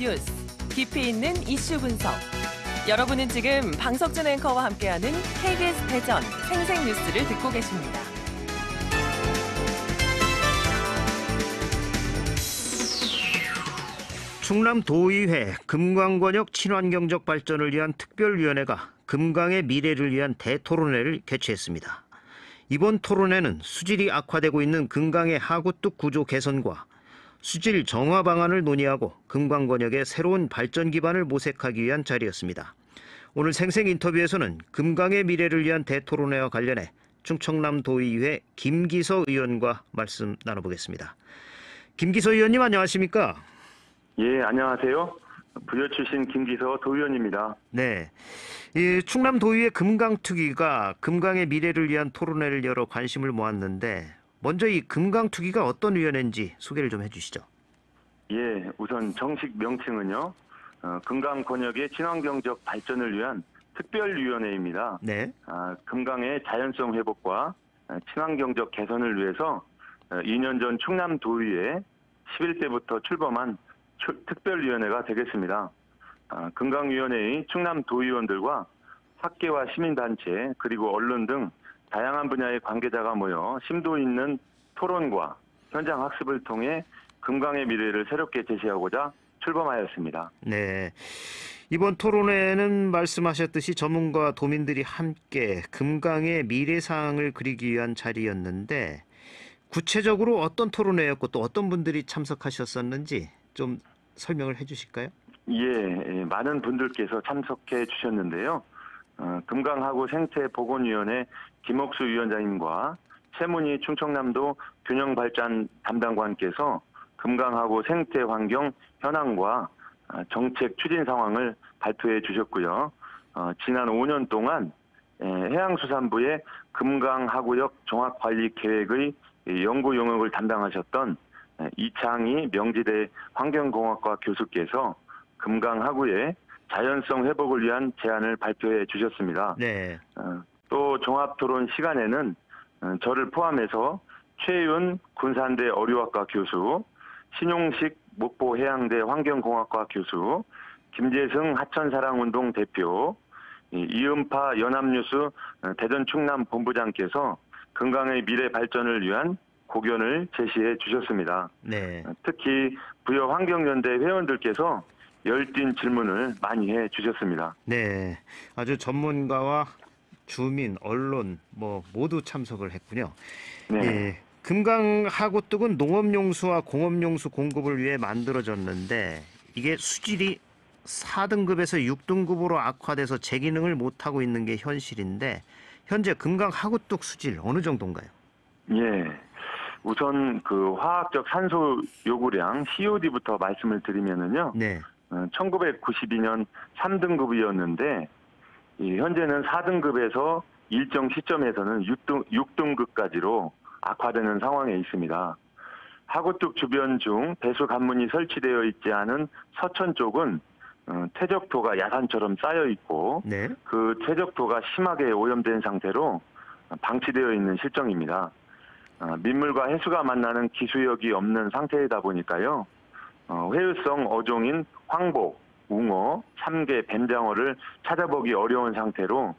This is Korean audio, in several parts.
뉴스, 깊이 있는 이슈 분석. 여러분은 지금 방석준 앵커와 함께하는 KBS 대전 생생뉴스를 듣고 계십니다. 충남도의회 금강권역 친환경적 발전을 위한 특별위원회가 금강의 미래를 위한 대토론회를 개최했습니다. 이번 토론회는 수질이 악화되고 있는 금강의 하구뚝 구조 개선과 수질 정화 방안을 논의하고 금강권역의 새로운 발전 기반을 모색하기 위한 자리였습니다. 오늘 생생 인터뷰에서는 금강의 미래를 위한 대토론회와 관련해 충청남도의회 김기서 의원과 말씀 나눠보겠습니다. 김기서 의원님 안녕하십니까? 예, 안녕하세요. 부여 출신 김기서 도의원입니다. 네, 이 충남도의회 금강특위가 금강의 미래를 위한 토론회를 열어 관심을 모았는데 먼저 이 금강특위가 어떤 위원회인지 소개를 좀 해주시죠. 예, 우선 정식 명칭은요. 금강권역의 친환경적 발전을 위한 특별위원회입니다. 네. 금강의 자연성 회복과 친환경적 개선을 위해서 2년 전 충남도의회 11대부터 출범한 특별위원회가 되겠습니다. 금강위원회의 충남도의원들과 학계와 시민단체 그리고 언론 등 다양한 분야의 관계자가 모여 심도 있는 토론과 현장 학습을 통해 금강의 미래를 새롭게 제시하고자 출범하였습니다. 네, 이번 토론회는 말씀하셨듯이 전문가와 도민들이 함께 금강의 미래상을 그리기 위한 자리였는데 구체적으로 어떤 토론회였고 또 어떤 분들이 참석하셨었는지 좀 설명을 해주실까요? 예, 많은 분들께서 참석해 주셨는데요. 금강하구 생태보건위원회 김옥수 위원장님과 최문희 충청남도 균형발전 담당관께서 금강하구 생태환경 현황과 정책 추진 상황을 발표해 주셨고요. 지난 5년 동안 해양수산부의 금강하구역 종합관리계획의 연구 용역을 담당하셨던 이창희 명지대 환경공학과 교수께서 금강하구의 자연성 회복을 위한 제안을 발표해 주셨습니다. 네. 또 종합토론 시간에는 저를 포함해서 최윤 군산대 어류학과 교수, 신용식 목포해양대 환경공학과 교수, 김재승 하천사랑운동 대표, 이은파 연합뉴스 대전 충남 본부장께서 금강의 미래 발전을 위한 고견을 제시해 주셨습니다. 네. 특히 부여 환경연대 회원들께서 열띤 질문을 많이 해 주셨습니다. 네, 아주 전문가와 주민, 언론 모두 참석을 했군요. 네. 예, 금강 하구뚝은 농업용수와 공업용수 공급을 위해 만들어졌는데 이게 수질이 4등급에서 6등급으로 악화돼서 제 기능을 못하고 있는 게 현실인데 현재 금강 하구뚝 수질 어느 정도인가요? 예. 우선 그 화학적 산소 요구량 COD부터 말씀을 드리면은요. 네. 1992년 3등급이었는데 현재는 4등급에서 일정 시점에서는 6등급까지로 악화되는 상황에 있습니다. 하구뚝 주변 중 배수 관문이 설치되어 있지 않은 서천 쪽은 퇴적토가 야산처럼 쌓여 있고 네. 그 퇴적토가 심하게 오염된 상태로 방치되어 있는 실정입니다. 민물과 해수가 만나는 기수역이 없는 상태이다 보니까요. 회유성 어종인 황복, 웅어, 참개, 뱀장어를 찾아보기 어려운 상태로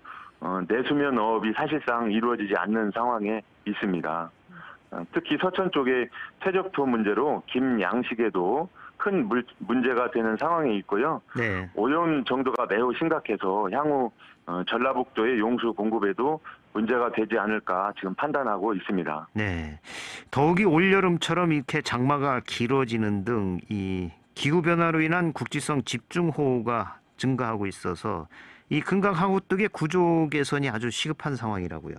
내수면 어업이 사실상 이루어지지 않는 상황에 있습니다. 특히 서천 쪽의 퇴적토 문제로 김양식에도 큰 문제가 되는 상황에 있고요. 네. 오염 정도가 매우 심각해서 향후 전라북도의 용수 공급에도 문제가 되지 않을까 지금 판단하고 있습니다. 네. 더욱이 올여름처럼 이렇게 장마가 길어지는 등 이 기후 변화로 인한 국지성 집중호우가 증가하고 있어서 이 금강 하구뚝의 구조 개선이 아주 시급한 상황이라고요.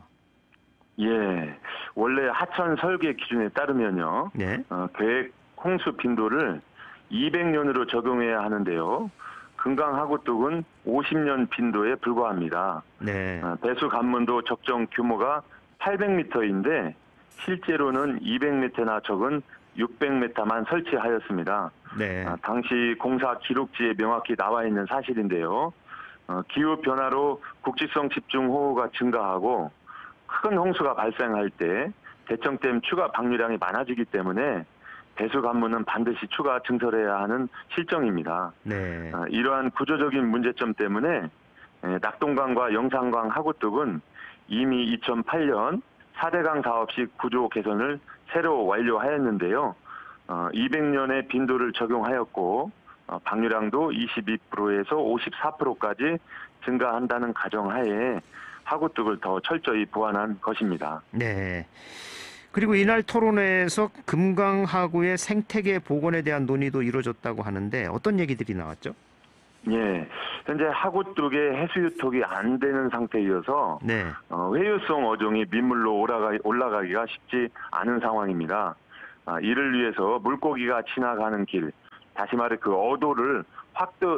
예, 원래 하천 설계 기준에 따르면요. 네. 계획 홍수 빈도를 200년으로 적용해야 하는데요. 금강 하구뚝은 50년 빈도에 불과합니다. 네. 배수 관문도 적정 규모가 800m인데 실제로는 200m나 적은 600m만 설치하였습니다. 네. 당시 공사 기록지에 명확히 나와 있는 사실인데요. 기후 변화로 국지성 집중호우가 증가하고 큰 홍수가 발생할 때 대청댐 추가 방류량이 많아지기 때문에 배수 관문은 반드시 추가 증설해야 하는 실정입니다. 네. 이러한 구조적인 문제점 때문에 낙동강과 영산강 하구뚝은 이미 2008년 4대강 사업식 구조 개선을 새로 완료하였는데요. 200년의 빈도를 적용하였고 방류량도 22%에서 54%까지 증가한다는 가정하에 하구뚝을 더 철저히 보완한 것입니다. 네. 그리고 이날 토론회에서 금강하구의 생태계 복원에 대한 논의도 이루어졌다고 하는데 어떤 얘기들이 나왔죠? 예, 현재 하구뚝의 해수 유통이 안 되는 상태이어서 네. 회유성 어종이 민물로 올라가기가 쉽지 않은 상황입니다. 이를 위해서 물고기가 지나가는 길, 다시 말해 그 어도를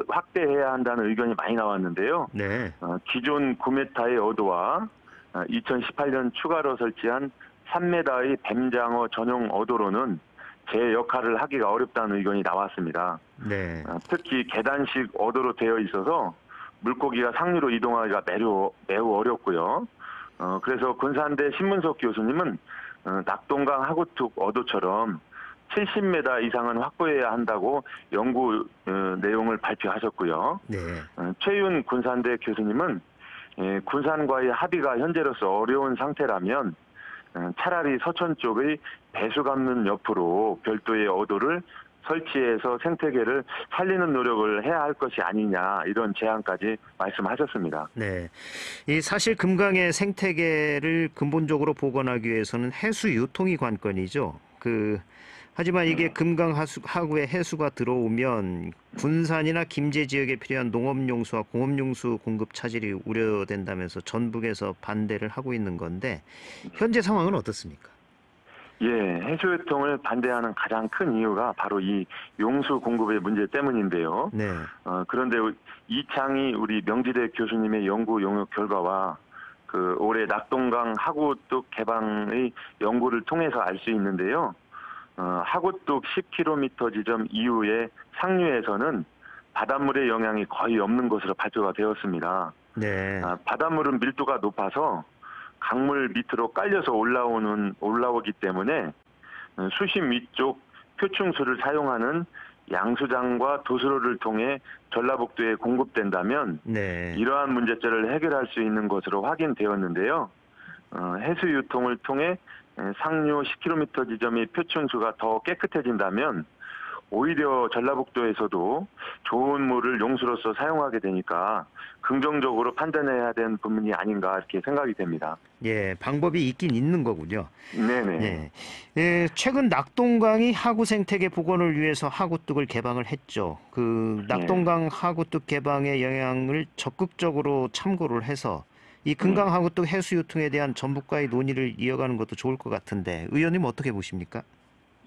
확대해야 한다는 의견이 많이 나왔는데요. 네. 기존 9m의 어도와 2018년 추가로 설치한 3m의 뱀장어 전용 어도로는 제 역할을 하기가 어렵다는 의견이 나왔습니다. 네. 특히 계단식 어도로 되어 있어서 물고기가 상류로 이동하기가 매우 어렵고요. 그래서 군산대 신문석 교수님은 낙동강 하구뚝 어도처럼 70m 이상은 확보해야 한다고 연구 내용을 발표하셨고요. 네. 최윤 군산대 교수님은 군산과의 합의가 현재로서 어려운 상태라면 차라리 서천 쪽의 배수관문 옆으로 별도의 어도를 설치해서 생태계를 살리는 노력을 해야 할 것이 아니냐 이런 제안까지 말씀하셨습니다. 네. 이 사실 금강의 생태계를 근본적으로 복원하기 위해서는 해수 유통이 관건이죠. 하지만 이게 금강 하구에 해수가 들어오면 군산이나 김제 지역에 필요한 농업용수와 공업용수 공급 차질이 우려된다면서 전북에서 반대를 하고 있는 건데 현재 상황은 어떻습니까? 예, 해수유통을 반대하는 가장 큰 이유가 바로 이 용수 공급의 문제 때문인데요. 네. 그런데 이창희 우리 명지대 교수님의 연구 용역 결과와 올해 낙동강 하구뚝 개방의 연구를 통해서 알 수 있는데요. 하구뚝 10km 지점 이후에 상류에서는 바닷물의 영향이 거의 없는 것으로 발표가 되었습니다. 네. 바닷물은 밀도가 높아서 강물 밑으로 깔려서 올라오기 때문에 수심 위쪽 표충수를 사용하는 양수장과 도수로를 통해 전라북도에 공급된다면 네. 이러한 문제점을 해결할 수 있는 것으로 확인되었는데요. 해수 유통을 통해 상류 10km 지점의 표충수가 더 깨끗해진다면 오히려 전라북도에서도 좋은 물을 용수로서 사용하게 되니까 긍정적으로 판단해야 되는 부분이 아닌가 이렇게 생각이 됩니다. 예, 방법이 있긴 있는 거군요. 네네. 네. 예, 최근 낙동강이 하구 생태계 복원을 위해서 하구뚝을 개방을 했죠. 낙동강 하구뚝 개방의 영향을 적극적으로 참고를 해서 이 금강 하구뚝 해수 유통에 대한 전북과의 논의를 이어가는 것도 좋을 것 같은데 의원님 어떻게 보십니까?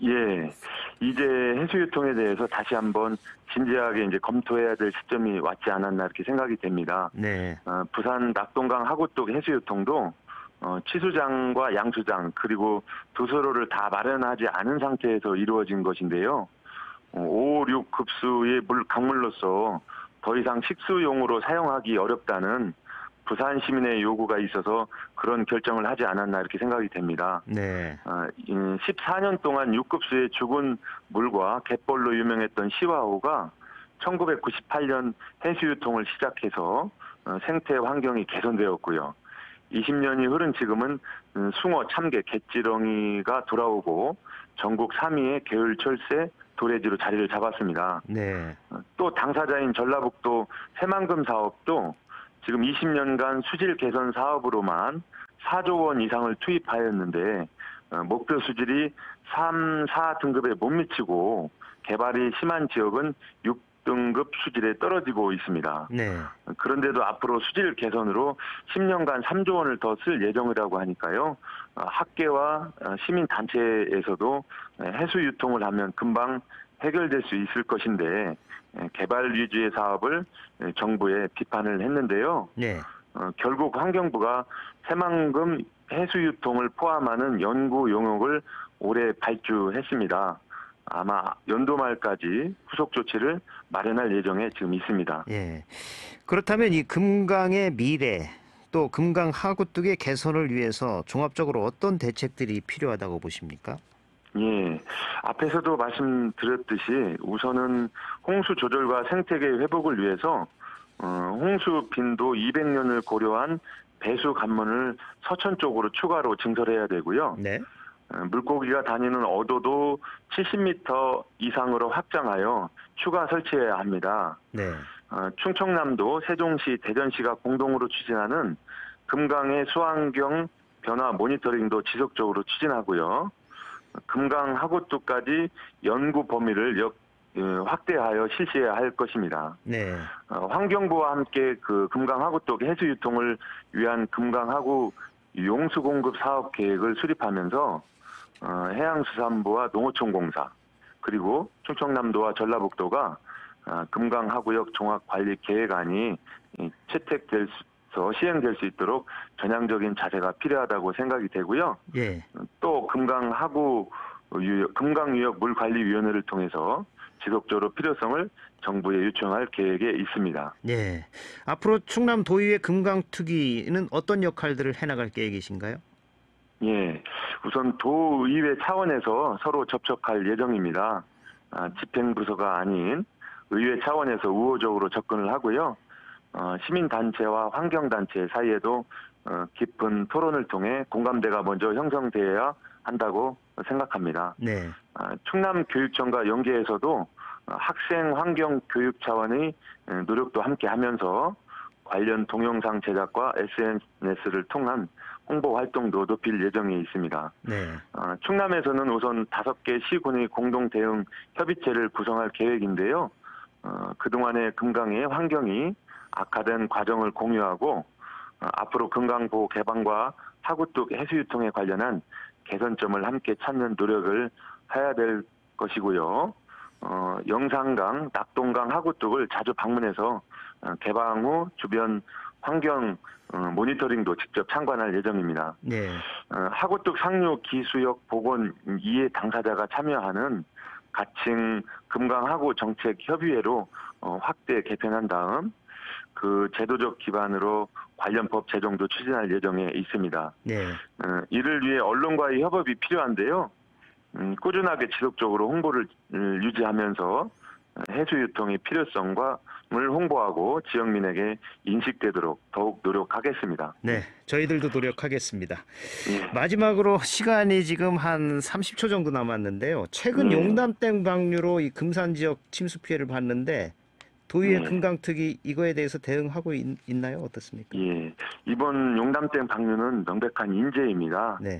예, 이제 해수유통에 대해서 다시 한번 진지하게 이제 검토해야 될 시점이 왔지 않았나 이렇게 생각이 됩니다. 네. 부산 낙동강 하구뚝 해수유통도 치수장과 양수장 그리고 도수로를 다 마련하지 않은 상태에서 이루어진 것인데요. 5, 6 급수의 강물로서 더 이상 식수용으로 사용하기 어렵다는 부산 시민의 요구가 있어서 그런 결정을 하지 않았나 이렇게 생각이 됩니다. 네. 14년 동안 6급수의 죽은 물과 갯벌로 유명했던 시와호가 1998년 해수유통을 시작해서 생태 환경이 개선되었고요. 20년이 흐른 지금은 숭어, 참개, 갯지렁이가 돌아오고 전국 3위의 개울철새, 도래지로 자리를 잡았습니다. 네. 또 당사자인 전라북도 새만금 사업도 지금 20년간 수질 개선 사업으로만 4조 원 이상을 투입하였는데 목표 수질이 3, 4등급에 못 미치고 개발이 심한 지역은 6등급 수질에 떨어지고 있습니다. 네. 그런데도 앞으로 수질 개선으로 10년간 3조 원을 더 쓸 예정이라고 하니까요. 학계와 시민단체에서도 해수 유통을 하면 금방 해결될 수 있을 것인데 개발 위주의 사업을 정부에 비판을 했는데요. 네. 결국 환경부가 새만금 해수유통을 포함하는 연구 용역을 올해 발주했습니다. 아마 연도 말까지 후속 조치를 마련할 예정에 지금 있습니다. 예. 그렇다면 이 금강의 미래 또 금강 하구뚝의 개선을 위해서 종합적으로 어떤 대책들이 필요하다고 보십니까? 예, 앞에서도 말씀드렸듯이 우선은 홍수 조절과 생태계 회복을 위해서 홍수 빈도 200년을 고려한 배수 관문을 서천 쪽으로 추가로 증설해야 되고요. 네. 물고기가 다니는 어도도 70m 이상으로 확장하여 추가 설치해야 합니다. 네. 충청남도, 세종시, 대전시가 공동으로 추진하는 금강의 수환경 변화 모니터링도 지속적으로 추진하고요. 금강 하구뚝까지 연구 범위를 확대하여 실시해야 할 것입니다. 네. 환경부와 함께 그 금강 하구뚝 해수 유통을 위한 금강 하구 용수 공급 사업 계획을 수립하면서 해양수산부와 농어촌공사 그리고 충청남도와 전라북도가 금강 하구역 종합관리 계획안이 채택돼서 시행될 수 있도록 전향적인 자세가 필요하다고 생각이 되고요. 예. 또 금강 하구 금강유역 물관리위원회를 통해서 지속적으로 필요성을 정부에 요청할 계획에 있습니다. 네. 앞으로 충남 도의회 금강특위는 어떤 역할들을 해나갈 계획이신가요? 예, 우선 도의회 차원에서 서로 접촉할 예정입니다. 집행부서가 아닌 의회 차원에서 우호적으로 접근을 하고요. 시민단체와 환경단체 사이에도 깊은 토론을 통해 공감대가 먼저 형성되어야 한다고 생각합니다. 네. 충남교육청과 연계해서도 학생 환경 교육 차원의 노력도 함께 하면서 관련 동영상 제작과 SNS를 통한 홍보 활동도 높일 예정에 있습니다. 네. 충남에서는 우선 5개 시군의 공동 대응 협의체를 구성할 계획인데요. 그동안의 금강의 환경이 악화된 과정을 공유하고 앞으로 금강보호 개방과 하구뚝 해수유통에 관련한 개선점을 함께 찾는 노력을 해야 될 것이고요. 영산강, 낙동강 하구뚝을 자주 방문해서 개방 후 주변 환경 모니터링도 직접 참관할 예정입니다. 네. 하구뚝 상류 기수역 복원 이해 당사자가 참여하는 가칭 금강하구 정책 협의회로 확대 개편한 다음 그 제도적 기반으로 관련 법 제정도 추진할 예정에 있습니다. 네. 이를 위해 언론과의 협업이 필요한데요. 꾸준하게 지속적으로 홍보를 유지하면서 해수 유통의 필요성과 을 홍보하고 지역민에게 인식되도록 더욱 노력하겠습니다. 네, 저희들도 노력하겠습니다. 예. 마지막으로 시간이 지금 한 30초 정도 남았는데요. 최근 예. 용담댐 방류로 이 금산 지역 침수 피해를 봤는데 도의회 예. 금강특위 이거에 대해서 대응하고 있나요? 어떻습니까? 예, 이번 용담댐 방류는 명백한 인재입니다. 네.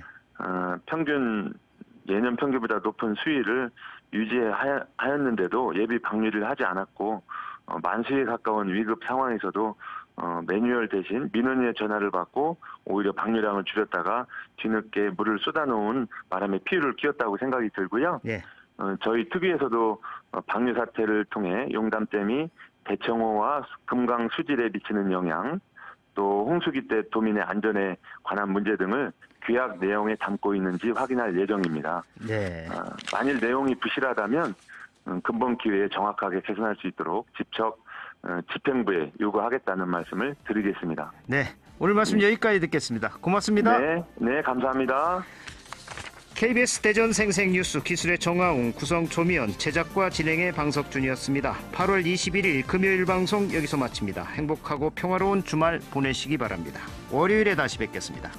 예년 평균보다 높은 수위를 유지하였는데도 예비 방류를 하지 않았고 만수에 가까운 위급 상황에서도 매뉴얼 대신 민원인의 전화를 받고 오히려 방류량을 줄였다가 뒤늦게 물을 쏟아놓은 바람에 피해를 끼쳤다고 생각이 들고요. 네. 저희 특위에서도 방류 사태를 통해 용담댐이 대청호와 금강 수질에 미치는 영향, 또 홍수기 때 도민의 안전에 관한 문제 등을 규약 내용에 담고 있는지 확인할 예정입니다. 네. 만일 내용이 부실하다면 근본 기회에 정확하게 개선할 수 있도록 직접 집행부에 요구하겠다는 말씀을 드리겠습니다. 네. 오늘 말씀 여기까지 듣겠습니다. 고맙습니다. 네, 감사합니다. KBS 대전 생생뉴스 기술의 정아웅, 구성 조미연, 제작과 진행의 방석준이었습니다. 8월 21일 금요일 방송 여기서 마칩니다. 행복하고 평화로운 주말 보내시기 바랍니다. 월요일에 다시 뵙겠습니다.